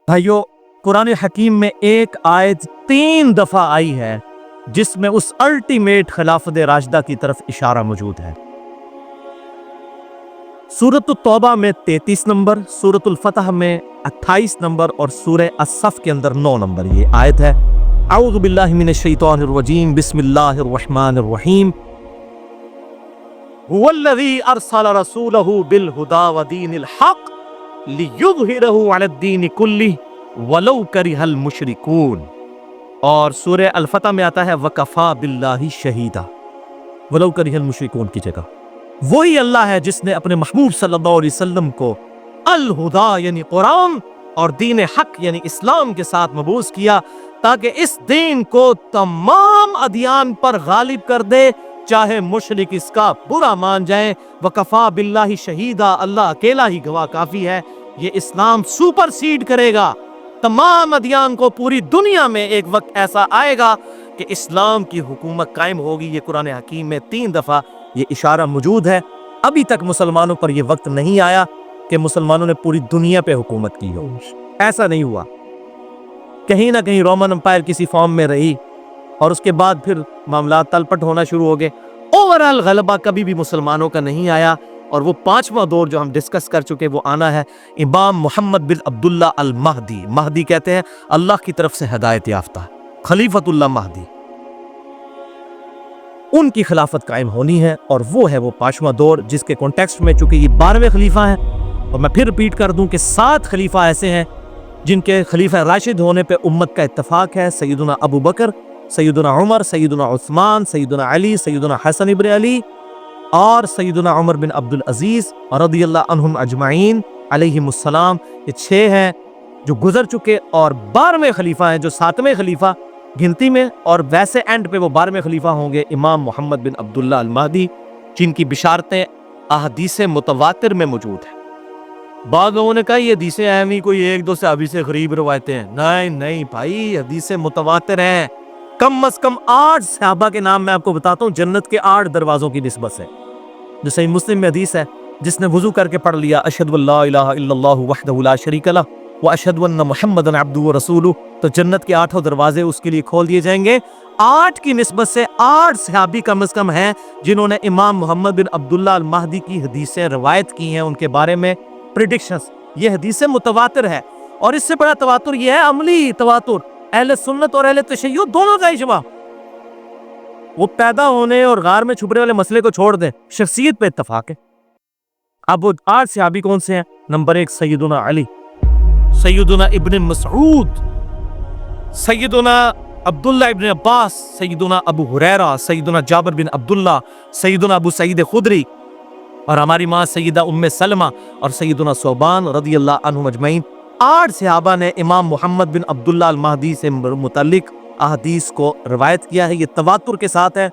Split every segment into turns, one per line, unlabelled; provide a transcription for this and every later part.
بھائیو، قرآن حکیم میں ایک آیت 3 دفعہ آئی ہے جس میں اس الٹیمیٹ خلافت راشدہ کی طرف اشارہ موجود ہے۔ سورۃ التوبہ میں 33 نمبر، سورۃ الفتح میں 28 نمبر اور سورہ الصف کے اندر 9 نمبر یہ آیت ہے۔ اعوذ باللہ من الشیطان الرجیم، بسم اللہ الرحمن الرحیم۔ هو الذی ارسل رسولہ بالہدی ودین الحق لیظہرہ علی الدین کلہ ولو کرہ المشرکون۔ اور سورہ الفتح میں آتا ہے وکفی باللہ شہیدا، ولو کرہ المشرکون کی جگہ۔ وہی اللہ ہے جس نے اپنے محبوب صلی اللہ علیہ وسلم کو الہدا یعنی قرآن اور دین حق یعنی اسلام کے ساتھ مبعوث کیا تاکہ اس دین کو تمام ادیان پر غالب کر دے، چاہے مشرک اس کا برا مان جائیں۔ وکفی باللہ شہیدا، اللہ اکیلا ہی گواہ کافی ہے۔ یہ اسلام سپر سیڈ کرے گا تمام ادیان کو۔ پوری دنیا میں ایک وقت ایسا آئے گا کہ اسلام کی حکومت قائم ہوگی۔ یہ قرآن حکیم میں 3 دفعہ یہ اشارہ موجود ہے۔ ابھی تک مسلمانوں پر یہ وقت نہیں آیا کہ مسلمانوں نے پوری دنیا پہ حکومت کی ہو، ایسا نہیں ہوا۔ کہیں نہ کہیں رومن امپائر کسی فارم میں رہی اور اس کے بعد پھر معاملات تلپٹ ہونا شروع ہو گئے۔ اوورال غلبہ کبھی بھی مسلمانوں کا نہیں آیا، اور وہ 5واں دور جو ہم ڈسکس کر چکے وہ آنا ہے امام محمد بن عبداللہ المہدی۔ مہدی کہتے ہیں اللہ کی طرف سے ہدایت یافتہ، خلیفۃ اللہ مہدی۔ ان کی خلافت قائم ہونی ہے، اور وہ ہے وہ 5واں دور جس کے کانٹیکسٹ میں چونکہ یہ 12ویں خلیفہ ہیں، اور میں پھر ریپیٹ کر دوں کہ 7 خلیفہ ایسے ہیں جن کے خلیفہ راشد ہونے پہ امت کا اتفاق ہے۔ سیدنا ابو بکر، سیدنا عمر، سیدنا عثمان، سیدنا علی، سیدنا حسن ابن علی اور سیدنا عمر بن عبد العزیز رضی اللہ عنہم اجمعین علیہم السلام۔ یہ 6 ہیں جو گزر چکے، اور 12ویں خلیفہ ہیں جو 7ویں خلیفہ گنتی میں، اور ویسے اینڈ پہ وہ 12ویں خلیفہ ہوں گے امام محمد بن عبداللہ المہدی، جن کی بشارتیں احادیث متواتر میں موجود ہیں۔ بعض لوگوں نے کہا یہ حدیثیں ہیں نہیں، کوئی 1-2 صحابی سے غریب روایتیں ہیں۔ نہیں بھائی، حدیث متواتر ہیں۔ کم از کم 8 صحابہ کے نام میں آپ کو بتاتا ہوں جنت کے 8 دروازوں کی نسبت سے، جو صحیح مسلم میں حدیث ہے، جس نے وضو کر کے پڑھ لیا اشہد ان لا الہ الا اللہ وحدہ لا شریک لہ واشہد ان محمدا عبدہ ورسولہ، تو جنت کے 8 دروازے اس کے لیے کھول دیے جائیں گے۔ 8 کی نسبت سے 8 صحابی کم از کم ہیں جنہوں نے امام محمد بن عبداللہ المہدی کی حدیثیں روایت کی ہیں، ان کے بارے میں پریڈکشنز۔ یہ حدیث متواتر ہے، اور اس سے بڑا تواتر یہ ہے عملی تواتر۔ اہل سنت اور اہل تشیع دونوں کا اجماع۔ وہ پیدا ہونے اور غار میں چھپنے والے مسئلے کو چھوڑ دیں، شخصیت پہ اتفاق ہے۔ اب وہ 8 صحابی کون سے ہیں؟ نمبر 1 سیدنا علی، سیدنا ابن مسعود، سیدنا عبداللہ ابن عباس، سیدنا ابو ہریرہ، سیدنا جابر بن عبداللہ، سیدنا ابو سعید خدری، اور ہماری ماں سیدہ ام سلمہ اور سیدنا ثوبان رضی اللہ عنہم اجمعین۔ 8 صحابہ نے امام محمد بن عبداللہ المہدی سے متعلق احادیث کو روایت کیا ہے۔ یہ تواتر کے ساتھ ہے،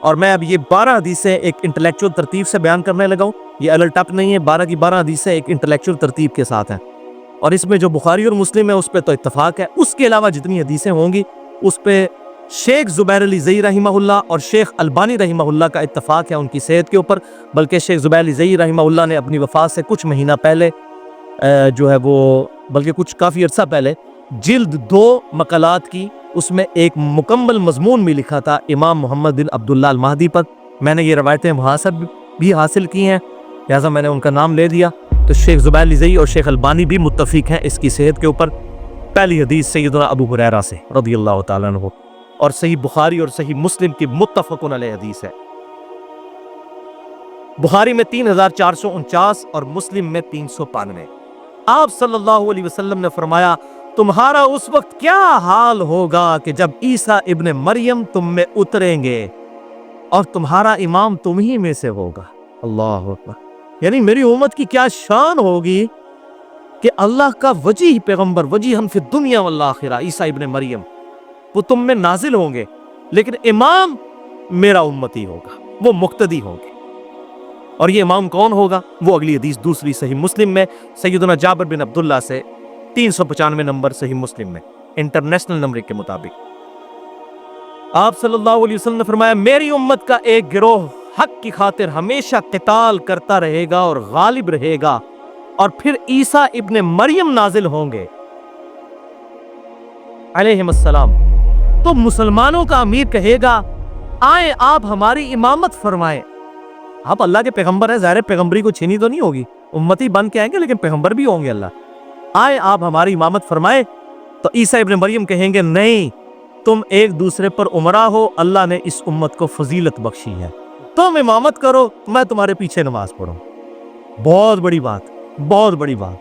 اور میں اب یہ 12 حدیثیں ایک انٹلیکچوئل ترتیب سے بیان کرنے لگا ہوں۔ یہ الٹپ نہیں ہے، 12 کی 12 حدیثیں ایک انٹلیکچوئل ترتیب کے ساتھ ہیں، اور اس میں جو بخاری اور مسلم ہے اس پہ تو اتفاق ہے۔ اس کے علاوہ جتنی حدیثیں ہوں گی اس پہ شیخ زبیر علی زئی رحمہ اللہ اور شیخ البانی رحمہ اللہ کا اتفاق ہے ان کی صحت کے اوپر۔ بلکہ شیخ زبیر علی زئی رحمہ اللہ نے اپنی وفات سے کچھ مہینہ پہلے جو ہے وہ، بلکہ کچھ کافی عرصہ پہلے، جلد 2 مقالات کی، اس میں ایک مکمل مضمون بھی لکھا تھا امام محمد بن عبداللہ المہدی پر۔ میں نے یہ روایتیں وہاں سے بھی حاصل کی ہیں، لہٰذا میں نے ان کا نام لے دیا۔ تو شیخ زبیر علی زئی اور شیخ البانی بھی متفق ہیں اس کی صحت کے اوپر۔ پہلی حدیث سیدنا ابو ہریرہ سے رضی اللہ تعالیٰ عنہ، اور صحیح بخاری اور صحیح مسلم کی متفقن علیہ حدیث ہے۔ بخاری میں 3449 اور مسلم میں 395۔ آپ صلی اللہ علیہ وسلم نے فرمایا تمہارا اس وقت کیا حال ہوگا کہ جب عیسیٰ ابن مریم تم میں اتریں گے اور تمہارا امام تم ہی میں سے ہوگا۔ اللہ اکبر! یعنی میری امت کی کیا شان ہوگی کہ اللہ کا وجیہ پیغمبر، وجیہن فی الدنیا والآخرہ، عیسیٰ ابن مریم، وہ تم میں نازل ہوں گے، لیکن امام میرا امتی ہوگا، وہ مقتدی ہوں گے۔ اور یہ امام کون ہوگا؟ وہ اگلی حدیث دوسری صحیح مسلم میں سیدنا جابر بن عبداللہ سے 395 نمبر صحیح مسلم میں انٹرنیشنل نمبر کے مطابق۔ آپ صلی اللہ علیہ وسلم نے فرمایا میری امت کا ایک گروہ حق کی خاطر ہمیشہ قتال کرتا رہے گا اور غالب رہے گا، اور پھر عیسیٰ ابن مریم نازل ہوں گے अलैहिम अस्सलाम, तो मुसलमानों का अमीर कहेगा आए आप हमारी इमामत फरमाएं। आप अल्लाह के पैगंबर हैं, ज़ाहिर पैगंबरी को छीनी तो नहीं होगी, उम्मती बन के आएंगे लेकिन पैगंबर भी होंगे। अल्लाह आए आप हमारी इमामत फरमाए, तो ईसा इब्न मरियम कहेंगे नहीं, तुम एक दूसरे पर उमरा हो, अल्लाह ने इस उम्मत को फजीलत बख्शी है, तुम इमामत करो, मैं तुम्हारे पीछे नमाज पढ़ूं। बहुत बड़ी बात, बहुत बड़ी बात।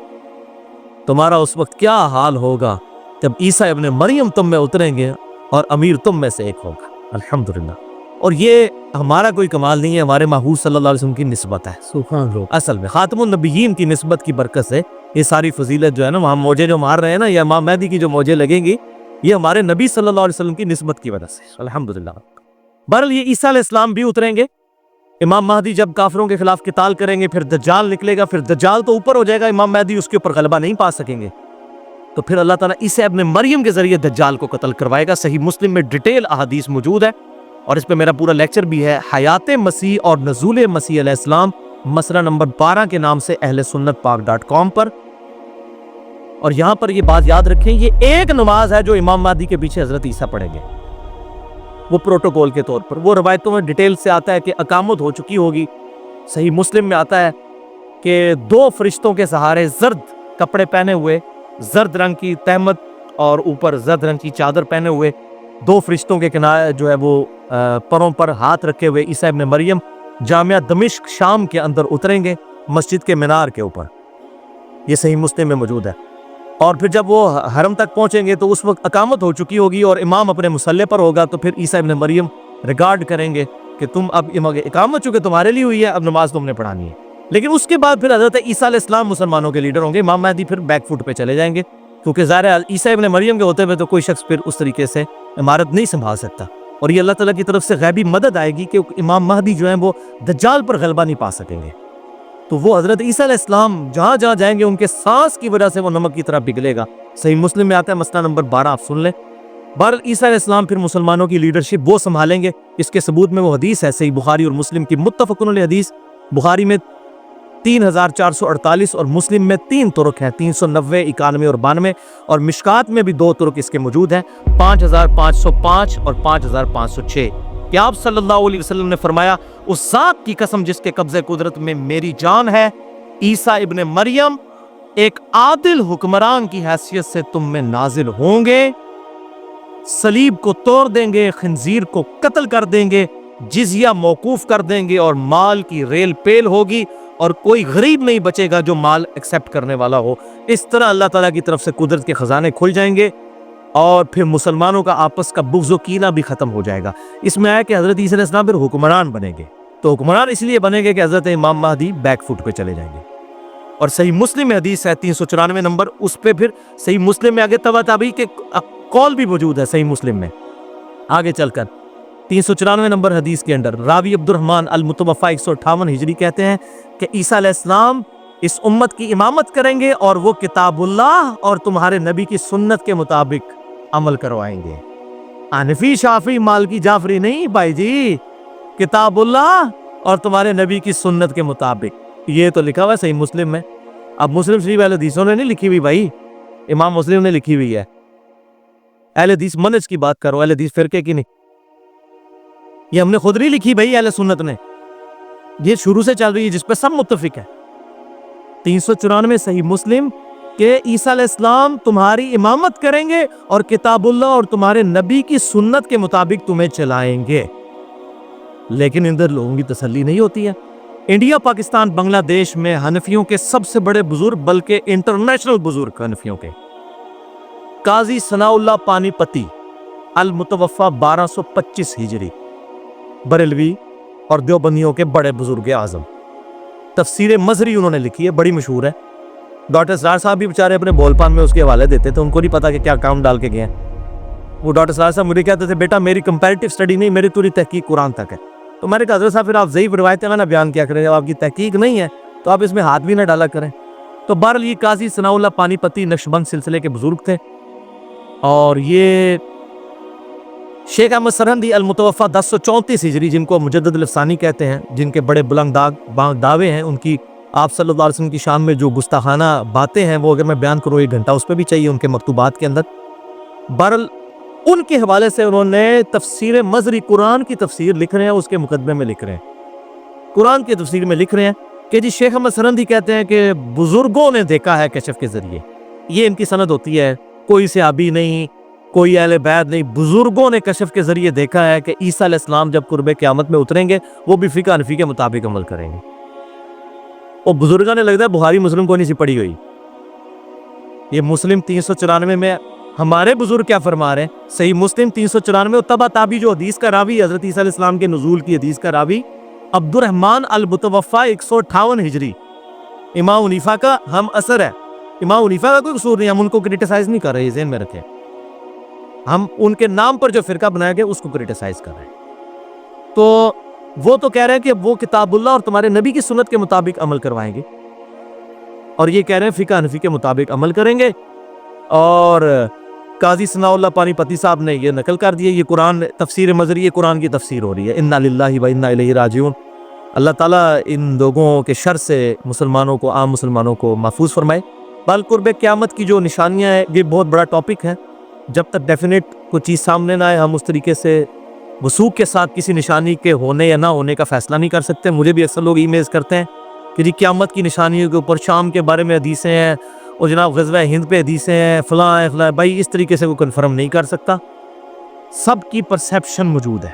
तुम्हारा उस वक्त क्या हाल होगा जब ईसा इब्न मरियम तुम में उतरेंगे और अमीर तुम में से एक होगा। अल्हम्दुलिल्लाह। और ये हमारा कोई कमाल नहीं है, हमारे महबूब सल्लल्लाहु अलैहि वसल्लम की निस्बत है। सुभान अल्लाह। असल में खातमुन नबिय्यीन की निस्बत की बरकत से ये सारी फजीलत जो है ना, वहाँ मौजे जो मार रहे हैं ना, या इमाम महदी की जो मौजे लगेंगी, ये हमारे नबी सल्लल्लाहु अलैहि वसल्लम की निस्बत की वजह से। अल्हम्दुलिल्लाह। बहरहाल ये ईसा अलैहिस्सलाम भी उतरेंगे, इमाम महदी जब काफिरों के खिलाफ किताल करेंगे, फिर दज्जाल निकलेगा, फिर दज्जाल तो ऊपर हो जाएगा, इमाम महदी उसके ऊपर गलबा नहीं पा सकेंगे, तो फिर अल्लाह ताला ईसा इब्न मरियम के जरिए दज्जाल को कत्ल करवाएगा। सही मुस्लिम में डिटेल अहादीस मौजूद है और इस पे मेरा पूरा लेक्चर भी है, हयात मसीह और नज़ूल मसीह अलैहिस्सलाम, मसला नंबर 12 के नाम से ahlesunnatpak.com पर। और यहाँ पर ये बात याद रखें, ये एक नमाज है जो इमाम महदी के पीछे हजरत ईसा पढ़ेंगे, वो प्रोटोकॉल के तौर पर। वो रवायतों में डिटेल से आता है कि अकामत हो चुकी होगी। सही मुस्लिम में आता है कि 2 फरिश्तों के सहारे जर्द कपड़े पहने हुए, जर्द रंग की तहमत और ऊपर जर्द रंग की चादर पहने हुए 2 फरिश्तों के किनारे जो है वो परों पर हाथ रखे हुए ईसा इब्न मरियम जामिया दमिश्क शाम के अंदर उतरेंगे, मस्जिद के मीनार के ऊपर। ये सही मुस्लिम में मौजूद है। और फिर जब वो हरम तक पहुंचेंगे तो उस वक्त अकामत हो चुकी होगी और इमाम अपने मुसल्ले पर होगा, तो फिर ईसा इब्न मरियम रिगार्ड करेंगे कि तुम अब इकामत चूंकि तुम्हारे लिए हुई है, अब नमाज तुमने पढ़ानी है। लेकिन उसके बाद फिर हज़रत ईसा अलैहिस्सलाम मुसलमानों के लीडर होंगे, इमाम महदी फिर बैक फुट पे चले जाएंगे, क्योंकि ज़ाहिर ईसा इब्न मरियम के होते हुए तो कोई शख्स फिर उस तरीके से इमारत नहीं संभाल सकता। और ये अल्लाह ताला की तरफ से गैबी मदद आएगी कि इमाम महदी जो है वो दज्जाल पर गलबा नहीं पा सकेंगे। तो वो हज़रत ईसा अलैहिस्सलाम जहाँ जहाँ जाएंगे उनके सांस की वजह से वो नमक की तरह पिघलेगा। सही मुस्लिम में आता है, मसला नंबर 12 आप सुन लें। बहरहाल ईसा अलैहिस्सलाम फिर मुसलमानों की लीडरशिप वो संभालेंगे। इसके सबूत में वो हदीस है सही बुखारी और मुस्लिम की मुत्तफ़क़ुन अलैह हदीस। बुखारी में 3448 और मुस्लिम में 3 तुरुक हैं, 390, 91 और 92। और मिशकात में भी 2 तुरुक इसके मौजूद हैं, 5505 और 5506। कि आप सल्लल्लाहु अलैहि वसल्लम ने फरमाया, उस ज़ात की कसम जिसके कब्ज़े कुदरत में मेरी जान है, ईसा इब्न मरियम एक आदिल हुक्मरान की हैसियत से तुम में नाजिल होंगे, सलीब को तोड़ देंगे, खंजीर को कत्ल कर देंगे, जिजिया मौकूफ कर देंगे और माल की रेल पेल होगी और कोई गरीब नहीं बचेगा जो माल एक्सेप्ट करने वाला हो। इस तरह अल्लाह ताला की तरफ से कुदरत के खजाने खुल जाएंगे और फिर मुसलमानों का आपस का बुग़्ज़ व कीना भी खत्म हो जाएगा। इसमें आया कि हज़रत ईसा अलैहिस्सलाम फिर हुक्मरान बनेंगे। तो हुक्मरान इसलिए बनेंगे कि हज़रत इमाम महदी बैक फुट पे चले जाएंगे। और सही मुस्लिम में हदीस है 394 नंबर, उस पे फिर सही मुस्लिम में आगे तबा ताबी के कौल भी मौजूद है। सही मुस्लिम में आगे चलकर 394 नंबर हदीस के अंदर रावी अब्दुर्रहमान अल मुतवफ़ा 158 हिजरी कहते हैं कि ईसा अलैहिस्सलाम इस उम्मत की इमामत करेंगे और वो किताबुल्लाह और तुम्हारे नबी की सुन्नत के मुताबिक अमल करवाएंगे। हनफी, शाफी, मालिकी, जाफरी नहीं भाई जी, किताबुल्लाह और तुम्हारे नबी की सुन्नत के मुताबिक। ये तो लिखा हुआ है सही मुस्लिम में। अब मुस्लिम शरीफ अहले हदीसों ने नहीं लिखी हुई भाई, इमाम मुस्लिम ने लिखी हुई है। अहले हदीस मनहज की बात करो, अहले हदीस फिरके की नहीं। ये हमने खुद नहीं लिखी भाई, अहले सुन्नत ने, ये शुरू से चल रही है, जिस पे सब मुत्तफिक है। 394 सही मुस्लिम के ईसा अलैहिस्सलाम तुम्हारी इमामत करेंगे और किताबुल्लाह और तुम्हारे नबी की सुन्नत के मुताबिक तुम्हें चलाएंगे। लेकिन इधर लोगों की तसल्ली नहीं होती है। इंडिया, पाकिस्तान, बांग्लादेश में हनफियों के सबसे बड़े बुजुर्ग, बल्कि इंटरनेशनल बुजुर्ग हनफियों के, काजी सनाउल्लाह पानीपती अल मुतवफ़ा 1225 हिजरी, बरेलवी और देवबंदियों के बड़े बुजुर्ग आजम। तफसीर मजरी उन्होंने लिखी है, बड़ी मशहूर है। डॉक्टर सरार साहब भी बेचारे अपने बोलपान में उसके हवाले देते थे, उनको नहीं पता कि क्या काम डाल के गए हैं। वो डॉक्टर सरार साहब मुझे कहते थे, बेटा मेरी कंपैरेटिव स्टडी नहीं, मेरी पूरी तहकीक कुरान तक है। तो मैंने कहा, हज़रत साहब फिर आप ज़ईफ़ रिवायतें ना बयान किया करें, जब आपकी तहकीक नहीं है तो आप इसमें हाथ भी ना डाला करें। तो बहरहाल ये काजी सनाउल्लाह पानीपती नक्शबंद सिलसिले के बुजुर्ग थे और ये शेख अहमद सरहंदी अल मुतवफ़ा 1034 हिजरी, जिनको मुजद्दिद लफ़सानी कहते हैं, जिनके बड़े बुलंद दावे हैं, उनकी आप सल्लल्लाहु अलैहि वसल्लम की शान में जो गुस्ताखाना बातें हैं वो अगर मैं बयान करूँ 1 घंटा उस पर भी चाहिए उनके मकतूबात के अंदर। बहरहाल उनके हवाले से उन्होंने तफसीर मजरी कुरान की तफसीर लिख रहे हैं, उसके मुकदमे में लिख रहे हैं, कुरान की तफसीर में लिख रहे हैं कि जी शेख अहमद सरंदी कहते हैं कि बुजुर्गों ने देखा है कशफ के जरिए। ये इनकी सनद होती है, कोई सहाबी नहीं, कोई अहले बैत नहीं, बुजुर्गों ने कशफ के जरिए देखा है कि ईसा अलैहिस्सलाम जब कुर्बे क़यामत में उतरेंगे वो भी फ़िक़्ह हनफ़ी के मुताबिक अमल करेंगे। और बुजुर्गों ने लगता है बुखारी मुस्लिम को नहीं सी पड़ी हुई, ये मुस्लिम 394 में हमारे बुजुर्ग क्या फरमा रहे हैं, सही मुस्लिम 394 तबा ताबी जो हदीस का रावी हजरत ईसा अलैहिस्सलाम के नुज़ूल की हदीस का रावी अब्दुर्रहमान अल मुतवफ़ा 158 हिजरी इमाम हनीफा का हम असर है। इमाम हनीफा का कोई कसूर नहीं, हम उनको क्रिटिसाइज नहीं कर रहे, ज़हन में रखें, हम उनके नाम पर जो फिरका बनाया गया उसको क्रिटिसाइज कर रहे हैं। तो वो तो कह रहे हैं कि वो किताबुल्लाह और तुम्हारे नबी की सुन्नत के मुताबिक अमल करवाएंगे, और ये कह रहे हैं फ़िक़्ह हनफ़ी के मुताबिक अमल करेंगे। और काजी सनाउल्लाह पानीपती साहब ने ये नकल कर दिया, ये कुरान तफसीर मजरी कुरान की तफसीर हो रही है, इन्ना लिल्लाहि व इन्ना इलैहि राजिऊन। अल्लाह ताला इन लोगों के शर से मुसलमानों को, आम मुसलमानों को महफूज फरमाए। बल कुर्बे क़यामत की जो निशानियाँ हैं ये बहुत बड़ा टॉपिक है, जब तक डेफिनेट कोई चीज़ सामने ना आए हम उस तरीके से वसूख के साथ किसी निशानी के होने या ना होने का फैसला नहीं कर सकते। मुझे भी अक्सर लोग ईमेल करते हैं कि जी क़यामत की निशानियों के ऊपर शाम के बारे में हदीसें हैं और जनाब ग़ज़वा हिंद पे हदीसें हैं, फ़लाँ भाई इस तरीके से वो कन्फर्म नहीं कर सकता, सबकी परसेप्शन मौजूद है,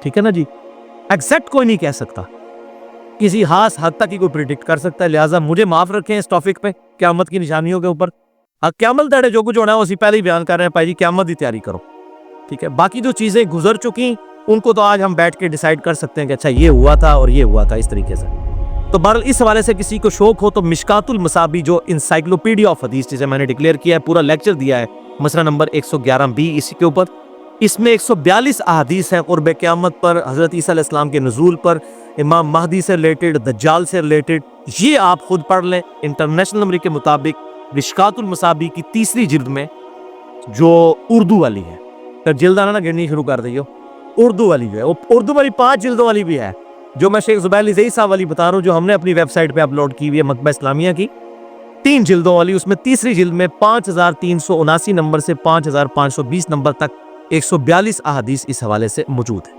ठीक है ना जी, एग्जैक्ट कोई नहीं कह सकता, किसी खास हद तक ही कोई प्रिडिक्ट कर सकता है। लिहाजा मुझे माफ़ रखें इस टॉपिक पे, क़यामत की निशानियों के ऊपर। क़यामत दड़े जो कुछ होना है उसी पहले ही बयान कर रहे हैं, भाई जी क़यामत की तैयारी करो, ठीक है। बाकी जो चीज़ें गुजर चुकी उनको तो आज हम बैठ के डिसाइड कर सकते हैं कि अच्छा ये हुआ था और ये हुआ था, इस तरीके से। तो बहरहाल इस हवाले से किसी को शौक हो तो मिशकातुल मसाबी जो इंसाइक्लोपीडिया ऑफ हदीस जिसे मैंने डिक्लेयर किया है, पूरा लेक्चर दिया है मसला नंबर 111B इसी के ऊपर। इसमें 142 अहादीस हैं कुर्बे क़यामत पर, हज़रत ईसा अलैहिस्सलाम के नुज़ूल पर, इमाम महदी से रिलेटेड, दज्जाल से रिलेटेड, ये आप खुद पढ़ लें। इंटरनेशनल नंबर के मुताबिक मिशकातुल मसाबी की तीसरी जिल्द में जो उर्दू वाली है, फिर जिल्दाना ना गिननी शुरू कर दियो, उर्दू वाली जो है वो उर्दू वाली 5 जिल्दों वाली भी है, जो मैं शेख ज़ुबैर ज़ई साहब वाली बता रहा हूँ, जो हमने अपनी वेबसाइट पे अपलोड की हुई है मकतबा इस्लामिया की, 3 जिल्दों वाली। उसमें तीसरी जिल्द में 5379 नंबर से 5520 नंबर तक 142 अहादीस इस हवाले से मौजूद है।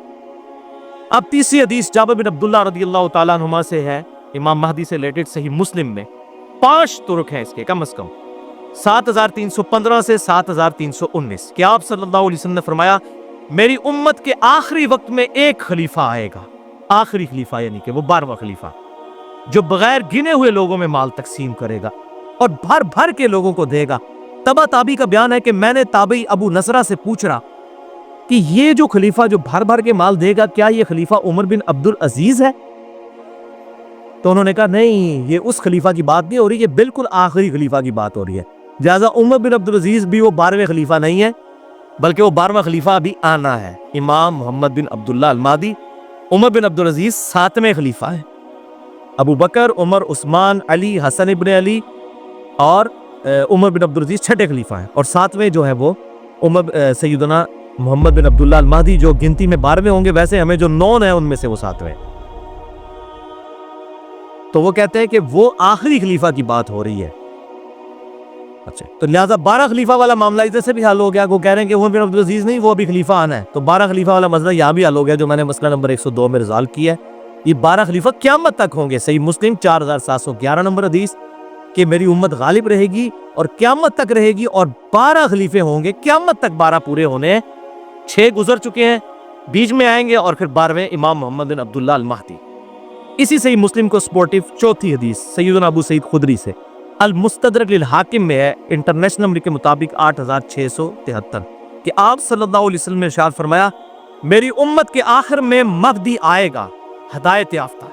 अब तीसरी हदीस जाबिर बिन अब्दुल्लाह रज़ियल्लाहु ताला अन्हुमा से है, इमाम महदी से रिलेटेड, सही मुस्लिम में 5 तुरुक हैं इसके कम से कम, 7315 से 7319 कि आप सल्लल्लाहु अलैहि वसल्लम ने फरमाया मेरी उम्मत के आखिरी वक्त में एक खलीफा आएगा, आखिरी खलीफा यानी कि वो 12वां खलीफा, जो बगैर गिने हुए लोगों में माल तकसीम करेगा और भर भर के लोगों को देगा। तबा ताबी का बयान है कि मैंने ताबई अबू नसरा से पूछा कि ये जो खलीफा जो भर भर के माल देगा, क्या ये खलीफा उमर बिन अब्दुल अजीज है? तो उन्होंने कहा नहीं, ये उस खलीफा की बात नहीं हो रही, ये बिल्कुल आखिरी खलीफा की बात हो रही है। लिहाजा उमर बिन अब्दुल अजीज भी वो 12वें खलीफा नहीं है, बल्कि वो 12वां खलीफा अभी आना है, इमाम मोहम्मद बिन अब्दुल्लाह अल महदी। उमर बिन अब्दुल अजीज 7वें खलीफा है, अबू बकर, उमर, उस्मान, अली, हसन इब्न अली और उमर बिन अब्दुल अजीज 6ठे खलीफा हैं, और 7वें जो है वो उमर सैयदना मोहम्मद बिन अब्दुल्लाह अल महदी, जो गिनती में 12वें होंगे, वैसे हमें जो 9 है उनमें से वो 7वें। तो वो कहते हैं कि वो आखिरी खलीफा की बात हो रही है। अच्छा, तो लिहाजा 12 खलीफा वाला मामला इधर से भी हल हो गया। वो कह रहे हैं कि उमर बिन अब्दुल अजीज नहीं, वो अभी खलीफा आना है, तो 12 खलीफा वाला मसला यहाँ भी हल हो गया, जो मैंने मसला नंबर 102 में रिजॉल्व किया है। ये 12 खलीफा क़यामत तक होंगे। सही मुस्लिम 4711 नंबर हदीस कि मेरी उम्मत गालिब रहेगी और क़यामत तक रहेगी, और 12 खलीफे होंगे, क़यामत तक 12 पूरे होने हैं। 6 गुजर चुके हैं, बीच में आएंगे, और फिर 12वें इमाम मोहम्मद बिन अब्दुल्लाह अल महदी। इसी सही मुस्लिम को सपोर्टिव चौथी हदीस सैयदना अबू सईद खुदरी से अल मुस्तदरक लिल हाकिम में है, इंटरनेशनल नंबर के मुताबिक 8673 कि आप सल्लल्लाहु अलैहि वसल्लम ने इरशाद फरमाया मेरी उम्मत के आखिर में महदी आएगा, हिदायत याफ्ता,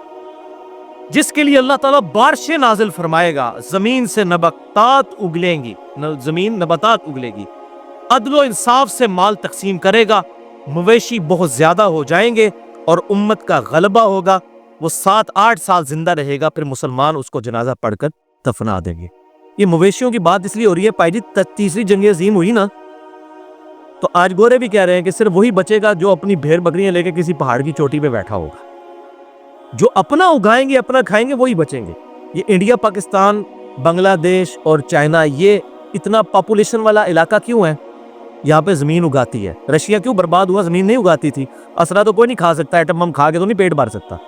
जिसके लिए अल्लाह ताला बारिशें नाजिल फरमाएगा, जमीन से नबातात उगलेंगी, जमीन नबातात उगलेगी, अदलो इंसाफ से माल तकसीम करेगा, मवेशी बहुत ज्यादा हो जाएंगे और उम्मत का गलबा होगा। वो 7-8 साल जिंदा रहेगा, फिर मुसलमान उसको जनाजा पढ़कर दफना देंगे। ये मवेशियों की बात इसलिए हो रही है, पाई जी तीसरी जंग अजीम हुई ना, तो आज गोरे भी कह रहे हैं कि सिर्फ वही बचेगा जो अपनी भेड़ बकरियां लेके किसी पहाड़ की चोटी पे बैठा होगा। जो अपना उगाएंगे, अपना खाएंगे, वही बचेंगे। ये इंडिया, पाकिस्तान, बांग्लादेश और चाइना, ये इतना पॉपुलेशन वाला इलाका क्यों है? यहाँ पे ज़मीन उगाती है। रशिया क्यों बर्बाद हुआ? ज़मीन नहीं उगाती थी। असला तो कोई नहीं खा सकता, एटम बम खा के तो नहीं पेट भर सकता।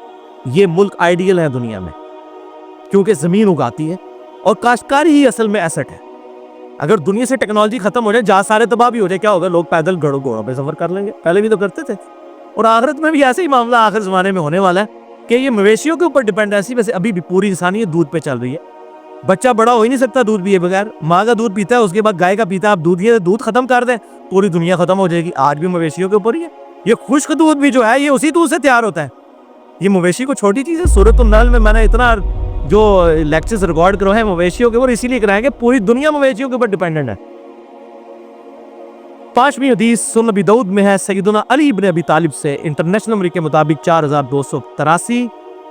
ये मुल्क आइडियल है दुनिया में क्योंकि ज़मीन उगाती है और काश्तकारी ही असल में एसेट है। अगर दुनिया से टेक्नोलॉजी खत्म हो जाए, जहाज सारे तबाह भी हो जाए, क्या होगा? लोग पैदल घोड़ों पे सफर कर लेंगे, पहले भी तो करते थे। और आखिरत में भी ऐसे ही मामला आखिर ज़माने में होने वाला है कि ये मवेशियों के ऊपर डिपेंड है। ऐसी वैसे अभी भी पूरी इंसानियत दूध पे चल रही है। बच्चा बड़ा हो ही नहीं सकता दूध पिए बगैर। माँ का दूध पीता है, उसके बाद गाय का पीता है। आप दूध खत्म कर दें, पूरी दुनिया खत्म हो जाएगी। आज भी मवेशियों के ऊपर ही है। ये खुश्क दूध भी जो है ये उसी दूध से तैयार होता है। ये मवेशी को छोटी चीज़ है। सूरतुल नहल में मैंने इतना जो लेक्चर्स रिकॉर्ड करवाए हैं मवेशियों के ऊपर, इसीलिए कराएंगे, पूरी दुनिया मवेशियों के ऊपर डिपेंडेंट है। 5वीं हदीस सुनन अबी दाऊद में है, सैयदना अली इब्न अबी तालिब से इंटरनेशनल नंबर के मुताबिक 4283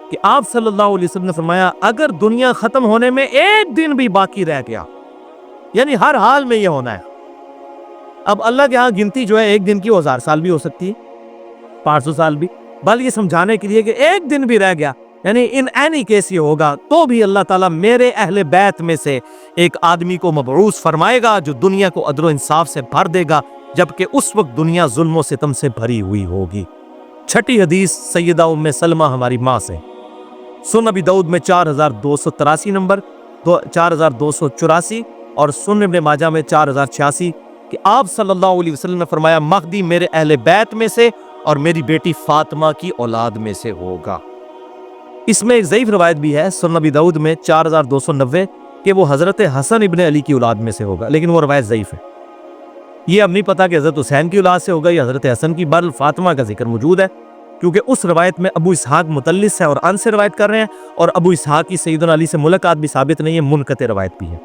कि आप सल्लल्लाहु अलैहि वसल्लम ने फरमाया, अगर दुनिया खत्म होने में एक दिन भी बाकी रह गया, यानी हर हाल में ये होना है। अब अल्लाह के यहाँ गिनती जो है एक दिन की 1000 साल भी हो सकती है, 500 साल भी, बल ये समझाने के लिए कि एक दिन भी रह गया, यानी इन एनी केस ये होगा तो भी अल्लाह ताला मेरे अहले बैत में से एक आदमी को मबरूस फरमाएगा जो दुनिया को अदल इंसाफ से भर देगा, जबकि उस वक्त दुनिया जुल्म सितम से भरी हुई होगी। 6ठी हदीस सैयदा उम्मे सलमा हमारी माँ से, सुनन अबी दाऊद में 4283 नंबर, 4284 और सुनन इब्न माजा में 4086 कि आप सल्लल्लाहु अलैहि वसल्लम ने फरमाया, महदी मेरे अहले बैत में से और मेरी बेटी फातिमा की औलाद में से होगा। इसमें एक ज़ईफ रवायत भी है सुनन अबी दाऊद में 4290 कि वो हज़रत हसन इब्न अली की औलाद में से होगा, लेकिन वो रवायत ज़ईफ है। ये अब नहीं पता कि हज़रत हुसैन की औलाद से होगा या हज़रत हसन की, बल फातिमा का जिक्र मौजूद है क्योंकि उस रवायत में अबू इसहाक मुतल्लिस है और अन से रवायत कर रहे हैं, और अबू इसहाक की सैयदना अली से मुलाकात भी साबित नहीं है, मुनक़ते रवायत भी है।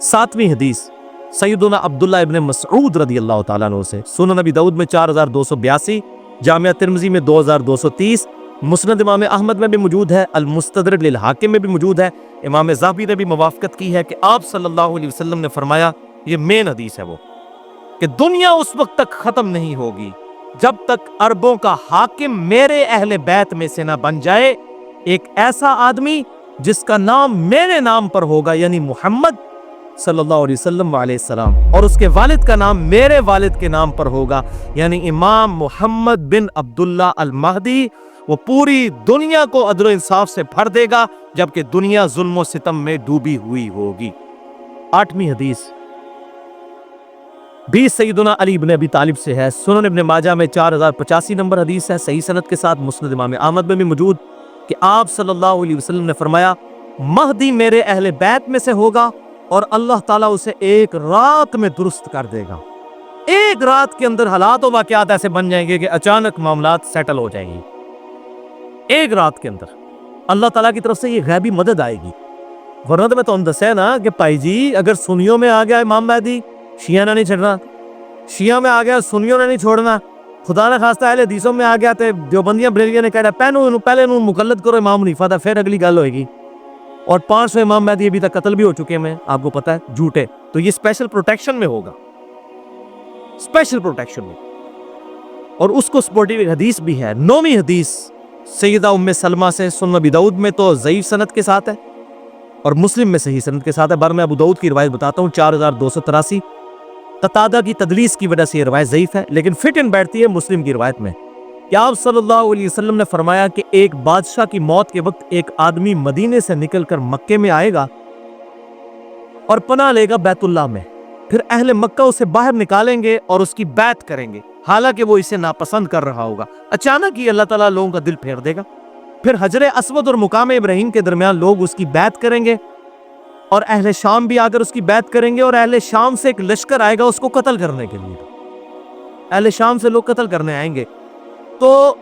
7वीं हदीस सैयदना अब्दुल्लाह इब्न मसऊद रज़ियल्लाहु तआला अन्हु से, सुनन अबी दाऊद में 4282, जामिया तिर्मिज़ी में 2230, मुस्नद इमाम अहमद में भी मौजूद है, अल मुस्तदरक लिल हाकिम में भी मौजूद है। इमाम ज़ाहबी ने भी मुवाफ़क़त की है कि आप सल्लल्लाहु अलैहि वसल्लम ने फरमाया, ये मेन हदीस है वो, कि दुनिया उस वक्त तक ख़त्म नहीं होगी जब तक अरबों का हाकिम मेरे अहले बैत में से ना बन जाए, एक ऐसा आदमी जिसका नाम मेरे नाम पर होगा, यानी मुहम्मद सल्लल्लाहु अलैहि वसल्लम अलैहिस्सलाम, और उसके वालिद का नाम मेरे वालिद के नाम पर होगा, यानी इमाम मुहम्मद बिन अब्दुल्ला अल महदी। वो पूरी दुनिया को अदल इंसाफ से भर देगा जबकि दुनिया जुल्म सितम में डूबी हुई होगी। 8वीं हदीस भी सैयदना अली इब्न अबी तालिब से है, सुनन इब्न माजा में 4085 नंबर हदीस है, सही सनद के साथ, मुस्नद इमाम अहमद में भी मौजूद कि आप सल्लल्लाहु अलैहि वसल्लम ने फरमाया, महदी मेरे अहले बैत में से होगा और अल्लाह ताला उसे एक रात में दुरुस्त कर देगा। एक रात के अंदर हालात और वाक़यात ऐसे बन जाएंगे कि अचानक मामलात सेटल हो जाएंगी। एक रात के अंदर अल्लाह ताला की तरफ से ये गैबी मदद आएगी। वरना तो मैं तो दसा ना कि भाई जी, अगर सुन्नियों में आ गया इमाम महदी, शिया ने नहीं छोड़ना, शिया में आ गया सुन्नियों ने नहीं छोड़ना, खुदा ना खास्ता अहले हदीसों में आ गया तो देवबंदियां बरेलियां ने कहना पहले मुकल्लद करो इमाम हनीफा था, फिर अगली गल होगी। और 500 इमाम महदी अभी तक कत्ल भी हो चुके हैं, आपको पता है, झूठे। तो ये स्पेशल प्रोटेक्शन में होगा, स्पेशल प्रोटेक्शन में, और उसको सपोर्टिव हदीस भी है। 9वीं हदीस सैयदा उम्मे सलमा से, सुनन अबी दाऊद में तो ज़ईफ सनद के साथ है और मुस्लिम में सही सनद के साथ है। बार मैं अबू दाऊद की रिवायत बताता हूँ, 4283। कतादा की तदलीस की वजह से ये रिवायत ज़ईफ है, लेकिन फिट इन बैठती है मुस्लिम की रिवायत में कि आप सल्लल्लाहु अलैहि वसल्लम ने फरमाया कि एक बादशाह की मौत के वक्त एक आदमी मदीने से निकलकर मक्के में आएगा और पनाह लेगा बैतुल्लाह में, फिर अहले मक्का उसे बाहर निकालेंगे और उसकी बैत करेंगे, हालांकि वो इसे नापसंद कर रहा होगा। अचानक ही अल्लाह ताला लोगों का दिल फेर देगा, फिर हजरे अस्वद और मुकाम इब्राहिम के दरमियान लोग उसकी बैत करेंगे और अहले शाम भी आकर उसकी बैत करेंगे, और अहले शाम से एक लश्कर आएगा उसको कत्ल करने के लिए। अहले शाम से लोग कत्ल करने आएंगे, तो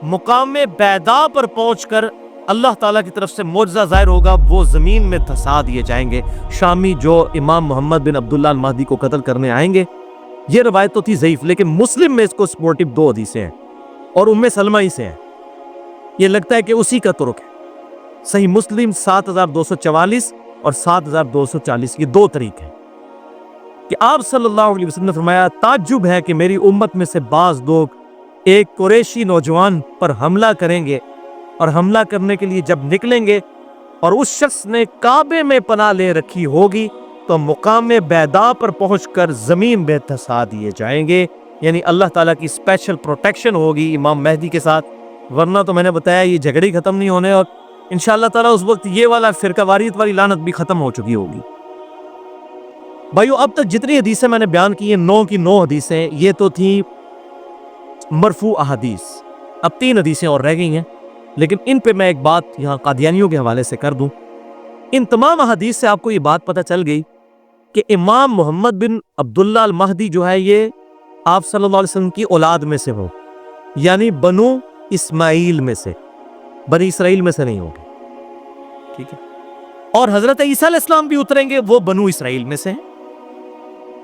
मुकाम बैदा पर पहुंचकर अल्लाह ताला की तरफ से मोजज़ा ज़ाहिर होगा, वो ज़मीन में धंसा दिए जाएंगे शामी जो इमाम मोहम्मद बिन अब्दुल्ला अल महदी को कत्ल करने आएंगे। ये रवायत तो थी ज़ईफ, लेकिन मुस्लिम में इसको सपोर्टिव 2 हदीसें हैं और उम्मे सलमा ही से हैं। ये लगता है कि उसी का तुरुक है। सही मुस्लिम 7244 और 7240, ये 2 तरीके हैं कि आप सल्लल्लाहु अलैहि वसल्लम ने फरमाया, ताज्जुब है कि मेरी उम्मत में से बाज़ लोग एक कुरैशी नौजवान पर हमला करेंगे, और हमला करने के लिए जब निकलेंगे और उस शख्स ने काबे में पनाह ले रखी होगी تو مقام بیدا پر پہنچ کر زمین بے دھسا دیے جائیں گے، یعنی اللہ تعالیٰ کی اسپیشل پروٹیکشن ہوگی امام مہدی کے ساتھ، ورنہ تو میں نے بتایا یہ جھگڑے ہی ختم نہیں ہونے، اور انشاءاللہ تعالیٰ اس وقت یہ والا فرقہ واریت والی لعنت بھی ختم ہو چکی ہوگی۔ بھائیو اب تک جتنی حدیثیں میں نے بیان کی ہیں 9 کی 9 حدیثیں یہ تو تھیں مرفوع احادیث، اب 3 حدیثیں اور رہ گئی ہیں، لیکن ان پہ میں ایک بات یہاں قادیانیوں کے حوالے سے کر دوں۔ ان تمام احادیث سے آپ کو یہ بات پتہ چل گئی کہ امام محمد بن عبداللہ المہدی جو ہے یہ آپ صلی اللہ علیہ وسلم کی اولاد میں سے ہو، یعنی بنو اسماعیل میں سے، بنی اسرائیل میں سے نہیں ہوگے، ٹھیک ہے؟ اور حضرت عیسیٰ علیہ السلام بھی اتریں گے وہ بنو اسرائیل میں سے ہیں،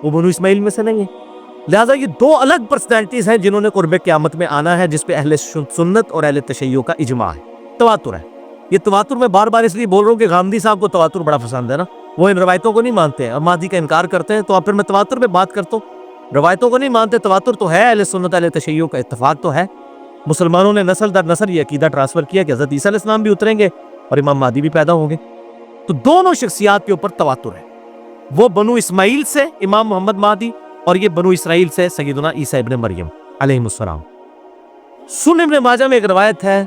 وہ بنو اسماعیل میں سے نہیں ہیں۔ لہٰذا یہ 2 الگ پرسنالٹیز ہیں جنہوں نے قرب قیامت میں آنا ہے، جس پہ اہل سنت اور اہل تشیع کا اجماع ہے، تواتر ہے۔ یہ تواتر میں بار بار اس لیے بول رہا ہوں کہ غامدی صاحب کو تواتر بڑا پسند ہے نا، وہ ان روایتوں کو نہیں مانتے ہیں اور مہدی کا انکار کرتے ہیں، تو اب پھر میں تواتر پہ بات کرتا ہوں، روایتوں کو نہیں مانتے، تواتر تو ہے، اہل سنت اہل تشیع کا اتفاق تو ہے، مسلمانوں نے نسل در نسل یہ عقیدہ ٹرانسفر کیا کہ حضرت عیسیٰ علیہ السلام بھی اتریں گے اور امام مہدی بھی پیدا ہوں گے، تو دونوں شخصیات کے اوپر تواتر ہے، وہ بنو اسماعیل سے امام محمد مہدی اور یہ بنو اسرائیل سے سیدنا عیسیٰ ابن مریم علیہ السلام۔ سنن ابن ماجہ میں ایک روایت ہے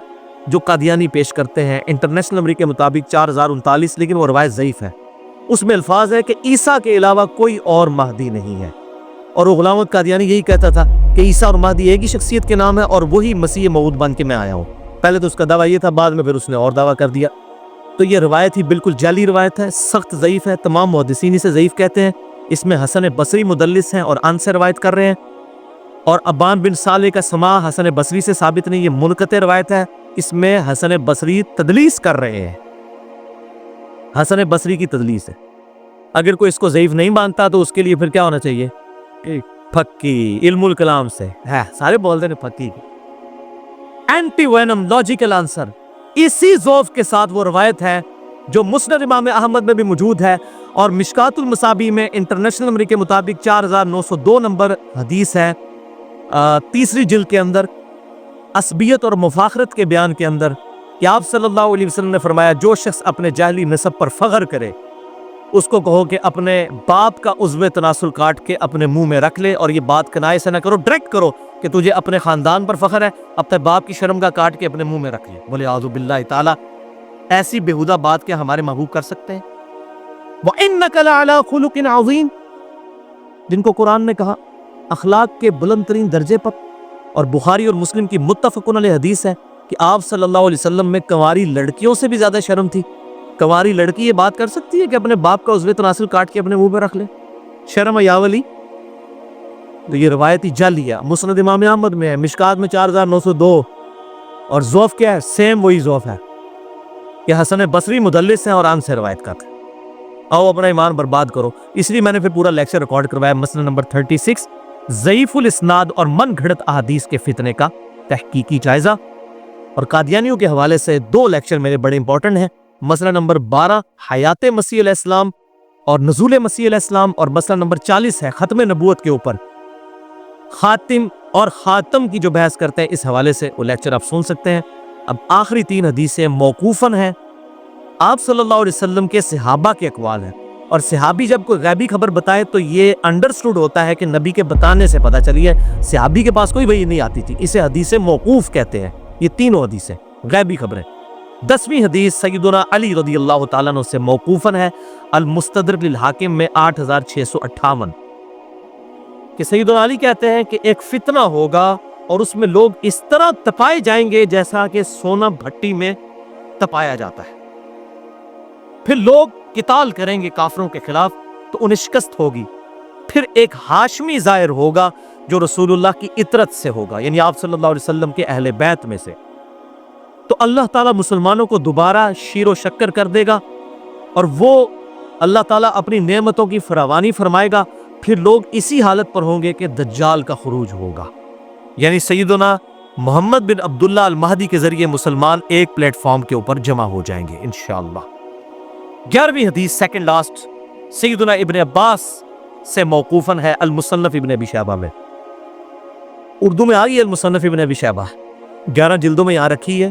جو قادیانی پیش کرتے ہیں انٹرنیشنل نمبر کے مطابق 4039، لیکن وہ روایت ضعیف ہے، اس میں الفاظ ہے کہ عیسیٰ کے علاوہ کوئی اور مہدی نہیں ہے، اور وہ غلام احمد قادیانی یہی کہتا تھا کہ عیسیٰ اور مہدی ایک ہی شخصیت کے نام ہے اور وہی مسیح موعود بن کے میں آیا ہوں۔ پہلے تو اس کا دعویٰ یہ تھا، بعد میں پھر اس نے اور دعویٰ کر دیا، تو یہ روایت ہی بالکل جعلی روایت ہے، سخت ضعیف ہے، تمام محدثین اسے ضعیف کہتے ہیں، اس میں حسن بصری مدلس ہیں اور ان سے روایت کر رہے ہیں، اور ابان بن صالح کا سماع حسن بصری سے ثابت نہیں، یہ منقطع روایت ہے، اس میں حسن بصری تدلیس کر رہے ہیں، حسن بصری کی تدلیس ہے۔ اگر کوئی اس کو ضعیف نہیں مانتا تو اس کے لیے پھر کیا ہونا چاہیے؟ پھکی علم الکلام سے ہے، سارے بولتے ہیں پھکی کی اینٹی وینم لاجیکل آنسر، اسی ذوف کے ساتھ وہ روایت ہے جو مسند امام احمد میں بھی موجود ہے اور مشکات المصابیح میں انٹرنیشنل نمبر کے مطابق 4902 نمبر حدیث ہے، 3 جلد کے اندر، عصبیت اور مفاخرت کے بیان کے اندر، کہ آپ صلی اللہ علیہ وسلم نے فرمایا جو شخص اپنے جاہلی نسب پر فخر کرے اس کو کہو کہ اپنے باپ کا عضو تناسل کاٹ کے اپنے منہ میں رکھ لے، اور یہ بات کنائے سے نہ کرو، ڈائریکٹ کرو کہ تجھے اپنے خاندان پر فخر ہے، اپنے باپ کی شرم کا کاٹ کے اپنے منہ میں رکھ لے۔ بولے اعوذ باللہ تعالی، ایسی بےہودہ بات کیا ہمارے محبوب کر سکتے ہیں؟ وَإِنَّكَ لَعَلَىٰ خُلُقٍ عَظِيمٍ، جن کو قرآن نے کہا اخلاق کے بلند ترین درجے پر، اور بخاری اور مسلم کی متفق علیہ حدیث ہے کہ آپ صلی اللہ علیہ وسلم میں کنواری لڑکیوں سے بھی زیادہ شرم تھی۔ کنواری لڑکی یہ بات کر سکتی ہے کہ اپنے باپ کا عضو تناسل کاٹ کے اپنے منہ پہ رکھ لے؟ شرم حیا والی، تو یہ روایتی جعلی ہے، مسند امام احمد میں ہے، مشکات میں 4902، اور ذوف کیا ہے؟ سیم وہی ذوف ہے کہ حسن بصری مدلس ہیں اور ان سے روایت کرتے ہیں۔ آؤ اپنا ایمان برباد کرو، اس لیے میں نے پھر پورا لیکچر ریکارڈ کروایا، مسئلہ نمبر 36 ضعیف الاسناد اور من گھڑت احادیث کے فتنے کا تحقیقی جائزہ، اور قادیانیوں کے حوالے سے 2 لیکچر میرے بڑے امپورٹنٹ ہیں، مسئلہ نمبر 12 حیات مسیح علیہ السلام اور نزول مسیح علیہ السلام، اور مسئلہ نمبر 40 ہے ختم نبوت کے اوپر، خاتم اور خاتم کی جو بحث کرتے ہیں، اس حوالے سے وہ لیکچر آپ سن سکتے ہیں۔ اب آخری 3 حدیثیں موقوفاً ہیں، آپ صلی اللہ علیہ وسلم کے صحابہ کے اقوال ہیں، اور صحابی جب کوئی غیبی خبر بتائے تو یہ انڈرسٹوڈ ہوتا ہے کہ نبی کے بتانے سے پتہ چلی ہے، صحابی کے پاس کوئی وحی نہیں آتی تھی، اسے حدیث موقوف کہتے ہیں۔ یہ تینوں حدیثیں غیبی خبریں۔ 10ویں حدیث سیدنا علی رضی اللہ تعالیٰ عنہ سے موقوفاً ہے، المستدرک للحاکم میں 8658، کہ سیدنا علی کہتے ہیں کہ ایک فتنہ ہوگا اور اس میں لوگ اس طرح تپائے جائیں گے جیسا کہ سونا بھٹی میں تپایا جاتا ہے، پھر لوگ قتال کریں گے کافروں کے خلاف تو انہیں شکست ہوگی، پھر ایک ہاشمی ظاہر ہوگا جو رسول اللہ کی اطرت سے ہوگا، یعنی آپ صلی اللہ علیہ وسلم کے اہل بیت میں سے، تو اللہ تعالیٰ مسلمانوں کو دوبارہ شیر و شکر کر دے گا، اور وہ اللہ تعالیٰ اپنی نعمتوں کی فراوانی فرمائے گا، پھر لوگ اسی حالت پر ہوں گے کہ دجال کا خروج ہوگا، یعنی سیدنا محمد بن عبداللہ المہدی کے ذریعے مسلمان ایک پلیٹ فارم کے اوپر جمع ہو جائیں گے انشاءاللہ۔ 11ویں حدیث سیکنڈ لاسٹ سیدنا ابن عباس سے موقوفاً ہے، المصنف ابن ابی شیبہ میں، اردو میں آئی ہے المصنف ابن ابی شیبہ، 11 جلدوں میں یہاں رکھی ہے،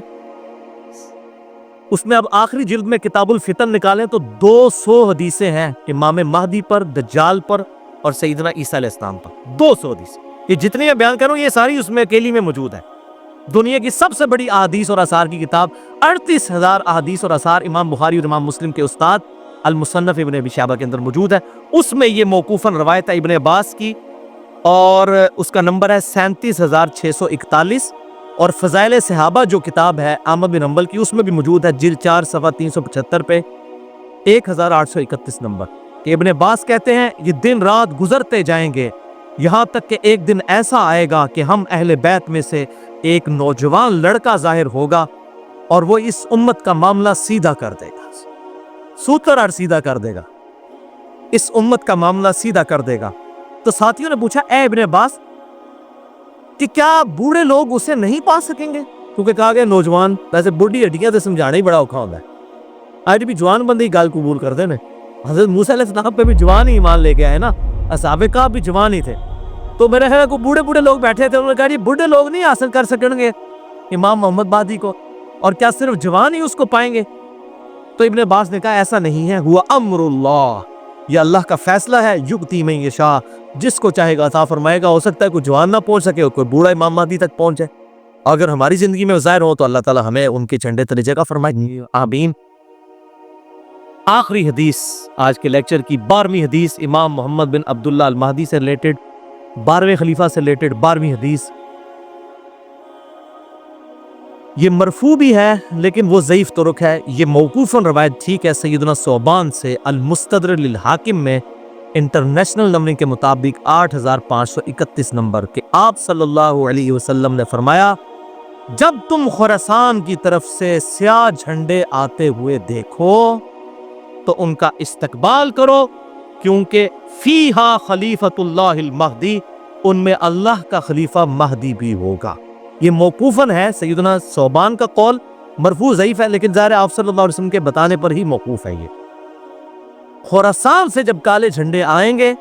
اس میں اب آخری جلد میں کتاب الفتن نکالیں تو 200 حدیثیں ہیں امام مہدی پر، دجال پر اور سیدنا عیسیٰ علیہ السلام پر. 200 حدیث. یہ جتنی میں بیان کروں یہ ساری اس میں اکیلی میں موجود ہے. دنیا کی سب سے بڑی احادیث اور آثار کی کتاب 38,000 احادیث اور آثار امام بخاری اور امام مسلم کے استاد المصنف ابن ابی شیبہ کے اندر موجود ہے. اس میں یہ موقوفاً روایت ہے ابن عباس کی اور اس کا نمبر ہے 37,641. اور فضائل صحابہ جو کتاب ہے احمد بن حنبل کی، اس میں بھی موجود ہے جلد 4 صفحہ 375 پہ 1831 نمبر کہ ابن عباس کہتے ہیں یہ دن رات گزرتے جائیں گے یہاں تک کہ ایک دن ایسا آئے گا کہ ہم اہل بیت میں سے ایک نوجوان لڑکا ظاہر ہوگا اور وہ اس امت کا معاملہ سیدھا کر دے گا. سوتر سیدھا کر دے گا، اس امت کا معاملہ سیدھا کر دے گا. تو ساتھیوں نے پوچھا اے ابن عباس کہ کیا بوڑھے لوگ اسے نہیں پا سکیں گے؟ کیونکہ کہا گیا نوجوان، ویسے بڑھی ہڈیاں تو سمجھانا ہی بڑا اوکھا ہوتا ہے. آج بھی جوان بندے ہی گال قبول کرتے ہیں. حضرت موسیٰ علیہ السلام پہ بھی جوان ہی ایمان لے کے آئے نا، اصحاب کہف بھی جوان ہی تھے. تو میرے خیال کو بوڑھے لوگ بیٹھے تھے، انہوں نے کہا یہ بوڑھے لوگ نہیں حاصل کر سکیں گے امام محمد مہدی کو، اور کیا صرف جوان ہی اس کو پائیں گے؟ تو ابن عباس نے کہا ایسا نہیں ہے، ہوا امر اللہ، یہ اللہ کا فیصلہ ہے، یؤتی من یشاء، جس کو چاہے گا عطا فرمائے گا. ہو سکتا ہے کوئی جوان نہ پہنچ سکے اور کوئی بوڑھا امام مہدی تک پہنچے. اگر ہماری زندگی میں ظاہر ہو تو اللہ تعالی ہمیں ان کے چنڈے تلے جگہ فرمائے، آمین. آخری حدیث آج کے لیکچر کی 12ویں حدیث امام محمد بن عبداللہ المہدی سے ریلیٹڈ، 12ویں خلیفہ سے ریلیٹڈ 12ویں حدیث. یہ مرفوع بھی ہے لیکن وہ ضعیف طرق ہے. یہ موقوفاً روایت ٹھیک ہے سیدنا ثوبان سے المستدرک للحاکم میں انٹرنیشنل نمبرنگ کے مطابق 8,531 نمبر کہ آپ صلی اللہ علیہ وسلم نے فرمایا جب تم خراسان کی طرف سے سیاہ جھنڈے آتے ہوئے دیکھو تو ان کا استقبال کرو، کیونکہ فیہا خلیفۃ اللہ المہدی، ان میں اللہ کا خلیفہ مہدی بھی ہوگا. یہ موقوفاً ہے سیدنا ثوبان کا قول، مرفوع ضعیف ہے لیکن ظاہر آپ صلی اللہ علیہ وسلم کے بتانے پر ہی موقوف ہے. یہ خراسان سے جب کالے جھنڈے آئیں گے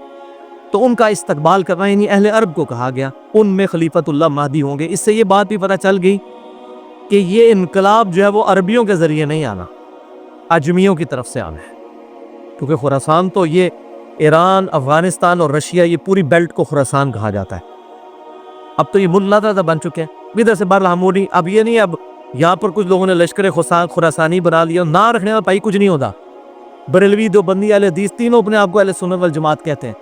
تو ان کا استقبال کرنا، یعنی اہل عرب کو کہا گیا، ان میں خلیفۃ اللہ مہدی ہوں گے. اس سے یہ بات بھی پتہ چل گئی کہ یہ انقلاب جو ہے وہ عربیوں کے ذریعے نہیں آنا، اجمیوں کی طرف سے آنا ہے. کیونکہ خراسان تو یہ ایران، افغانستان اور رشیا، یہ پوری بیلٹ کو خراسان کہا جاتا ہے. اب تو یہ ملک لاتا بن چکے ہیں ادھر سے بار ہموری. اب یہ نہیں اب یہاں پر کچھ لوگوں نے لشکر خراسانی بنا لیا، نہ رکھنے کا بھائی کچھ نہیں ہوتا. بریلوی، دیوبندی، اہل حدیث تینوں اپنے آپ کو اہل سنت والجماعت کہتے ہیں.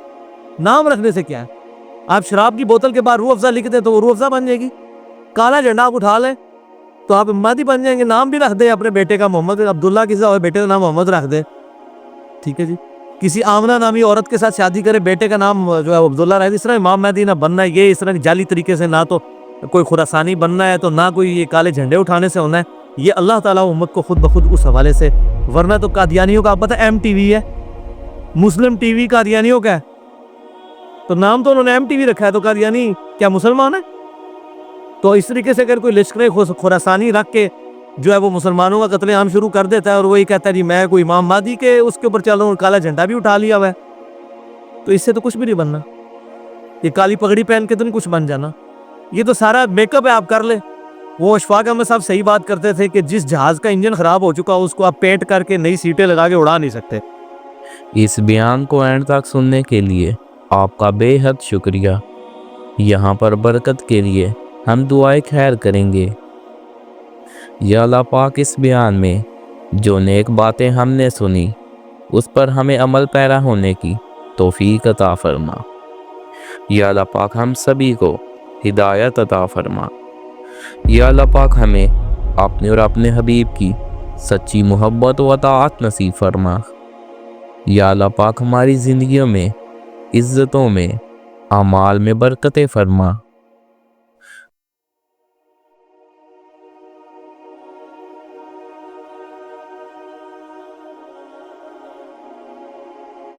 نام رکھنے سے کیا ہے؟ آپ شراب کی بوتل کے بعد روح افزا لکھ دیں تو وہ روح افزا بن جائے گی. کالا جھنڈا آپ اٹھا لیں تو آپ مہدی بن جائیں گے. نام بھی رکھ دیں اپنے بیٹے کا محمد عبداللہ، کسی اور بیٹے کا نام محمد رکھ دیں، ٹھیک ہے جی. کسی آمنہ نامی عورت کے ساتھ شادی کرے، بیٹے کا نام جو ہے عبداللہ رکھ دیں. اس طرح امام مہدی نہ بننا ہے، یہ اس طرح جعلی طریقے سے نہ تو کوئی خراسانی بننا ہے تو نہ کوئی یہ کالے جھنڈے اٹھانے سے ہونا ہے. یہ اللہ تعالیٰ امت کو خود بخود اس حوالے سے، ورنہ تو قادیانیوں کا آپ پتہ ایم ٹی وی ہے، مسلم ٹی وی قادیانیوں کا ہے، تو نام تو انہوں نے ایم ٹی وی رکھا ہے، تو قادیانی کیا مسلمان ہے؟ تو اس طریقے سے اگر کوئی لشکر خراسانی رکھ کے جو ہے وہ مسلمانوں کا قتل عام شروع کر دیتا ہے اور وہی کہتا ہے جی میں کوئی امام مہدی کے اس کے اوپر چل رہا ہوں، کالا جھنڈا بھی اٹھا لیا ہوا ہے، تو اس سے تو کچھ بھی نہیں بننا. یہ کالی پگڑی پہن کے تو نہیں کچھ بن جانا. یہ تو سارا میک اپ ہے، آپ کر لیں. وہ اشفاق احمد صاحب صحیح بات کرتے تھے کہ جس جہاز کا انجن خراب ہو چکا اس کو آپ پینٹ کر کے نئی سیٹیں لگا کے اڑا نہیں سکتے.
اس بیان کو اینڈ تک سننے کے لیے آپ کا بے حد شکریہ. یہاں پر برکت کے لیے ہم دعائے خیر کریں گے. یا اللہ پاک اس بیان میں جو نیک باتیں ہم نے سنی اس پر ہمیں عمل پیرا ہونے کی توفیق عطا فرما. یا اللہ پاک ہم سبھی کو ہدایت عطا فرما. یا اللہ پاک ہمیں اپنے اور اپنے حبیب کی سچی محبت و اطاعت نصیب فرما. یا اللہ پاک ہماری زندگیوں میں، عزتوں میں، اعمال میں برکتیں فرما.